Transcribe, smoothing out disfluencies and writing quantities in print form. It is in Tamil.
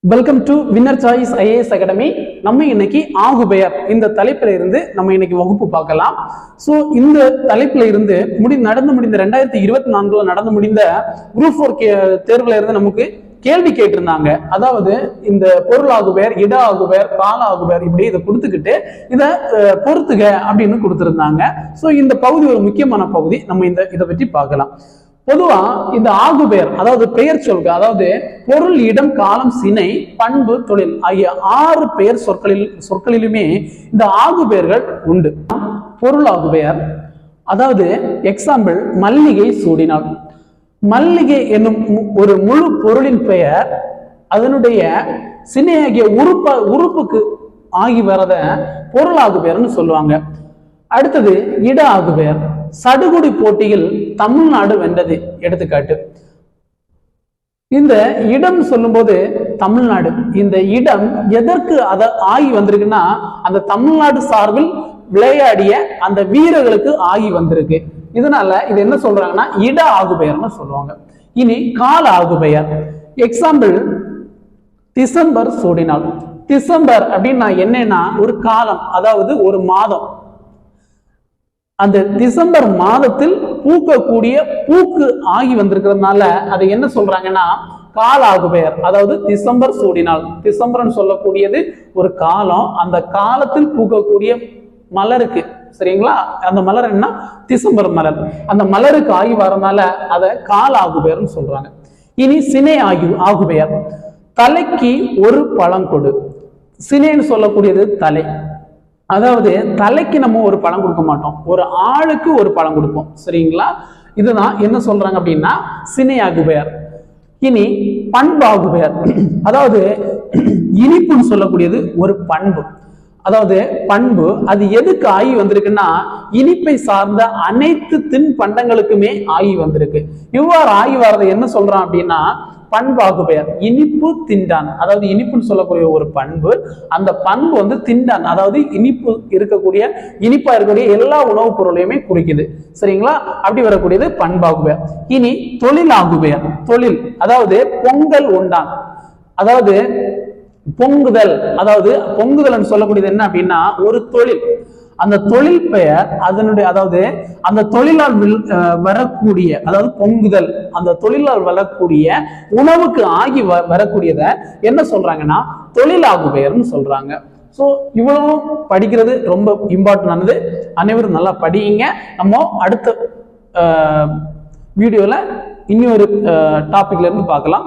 Welcome to winner choice IAS academy. நம்ம இன்னைக்கு ஆகுபெயர் இந்த தலைப்புல இருந்து நம்ம இன்னைக்கு வகுப்பு பார்க்கலாம். ஸோ இந்த தலைப்புல இருந்து நடந்து முடிந்த 2024 நடந்து முடிந்த குரூப் 4 தேர்வுல இருந்து நமக்கு கேள்வி கேட்டிருந்தாங்க. அதாவது இந்த பொருள் ஆகுபெயர், இட ஆகுபெயர், கால ஆகுபெயர் இப்படி இதை கொடுத்துக்கிட்டு இதை பொறுத்துக அப்படின்னு கொடுத்திருந்தாங்க. ஸோ இந்த பகுதி ஒரு முக்கியமான பகுதி. நம்ம இதை பற்றி பார்க்கலாம். பொதுவா இந்த ஆகுபெயர் அதாவது பெயர் சொல்க, அதாவது பொருள், இடம், காலம், சினை, பண்பு, தொழில் ஆகிய 6 பெயர் சொற்களிலுமே இந்த ஆகுபெயர்கள் உண்டு. பொருள் ஆகுபெயர் அதாவது எக்ஸாம்பிள் மல்லிகை சூடினாள். மல்லிகை என்னும் ஒரு முழு பொருளின் பெயர் அதனுடைய சினை ஆகிய உறுப்புக்கு ஆகி வரத பொருள் ஆகுபெயர்னு சொல்லுவாங்க. அடுத்தது இட ஆகுபெயர். சடுகுடி போட்டியில் தமிழ்நாடு வென்றது எடுத்துக்காட்டு. இந்த இடம் சொல்லும் போது தமிழ்நாடு, இந்த இடம் எதற்கு ஆகி வந்திருக்குன்னா அந்த தமிழ்நாடு சார்பில் விளையாடிய அந்த வீரர்களுக்கு ஆகி வந்திருக்கு. இதனால இது என்ன சொல்றாங்கன்னா இட ஆகுபெயர்னு சொல்லுவாங்க. இனி கால ஆகுபெயர். எக்ஸாம்பிள் டிசம்பர் சூடினாள். டிசம்பர் அப்படின்னா என்னன்னா ஒரு காலம், அதாவது ஒரு மாதம். அந்த டிசம்பர் மாதத்தில் பூக்கக்கூடிய பூக்கு ஆகி வந்திருக்கிறதுனால அதை என்ன சொல்றாங்கன்னா கால ஆகுபெயர். அதாவது டிசம்பர் சூடினாள். டிசம்பர்னு சொல்லக்கூடியது ஒரு காலம், அந்த காலத்தில் பூக்கக்கூடிய மலருக்கு, சரிங்களா, அந்த மலர் என்ன டிசம்பர் மலர், அந்த மலருக்கு ஆகி வரனால அதை கால ஆகுபெயர்னு சொல்றாங்க. இனி சினை ஆகுபெயர். தலைக்கு ஒரு பழங்கொடு. சினைன்னு சொல்லக்கூடியது தலை. அதாவது தலைக்கு நம்ம ஒரு பழம் கொடுக்க மாட்டோம், ஒரு ஆளுக்கு ஒரு பழம் கொடுப்போம், சரிங்களா. இதுதான் என்ன சொல்றாங்க அப்படின்னா சினை ஆகுபெயர். இனி பண்பு ஆகுபெயர். அதாவது இனிப்புன்னு சொல்லக்கூடியது ஒரு பண்பு. அதாவது பண்பு அது எதுக்கு ஆகி வந்திருக்குன்னா இனிப்பை சார்ந்த அனைத்து தின்பண்டங்களுக்குமே ஆகி வந்திருக்கு. இவ்வாறு ஆகி வர்றதை என்ன சொல்றான் அப்படின்னா பண்பு ஆகுபெயர். இனிப்பு திண்டான், அதாவது இனிப்புன்னு சொல்லக்கூடிய ஒரு பண்பு, அந்த பண்பு வந்து திண்டான், அதாவது இனிப்பா இருக்கக்கூடிய எல்லா உணவுப் பொருளையுமே குறிக்குது, சரிங்களா. அப்படி வரக்கூடியது பண்பாகுபெயர். இனி தொழில் ஆகுபெயர். தொழில் அதாவது பொங்கல் உண்டான், அதாவது பொங்குதல். அதாவது பொங்குதல் சொல்லக்கூடியது என்ன அப்படின்னா ஒரு தொழில். அந்த தொழில் பெயர் அதனுடைய, அதாவது அந்த தொழிலால் வரக்கூடிய, அதாவது பொங்குதல், அந்த தொழிலால் வரக்கூடிய உணவுக்கு ஆகி வரக்கூடியத என்ன சொல்றாங்கன்னா தொழிலாகுபெயர்னு சொல்றாங்க. ஸோ இவ்வளவு படிக்கிறது ரொம்ப இம்பார்ட்டன்டானது. அனைவரும் நல்லா படியுங்க. நம்ம அடுத்த வீடியோல இன்னொரு டாபிக்ல இருந்து பார்க்கலாம்.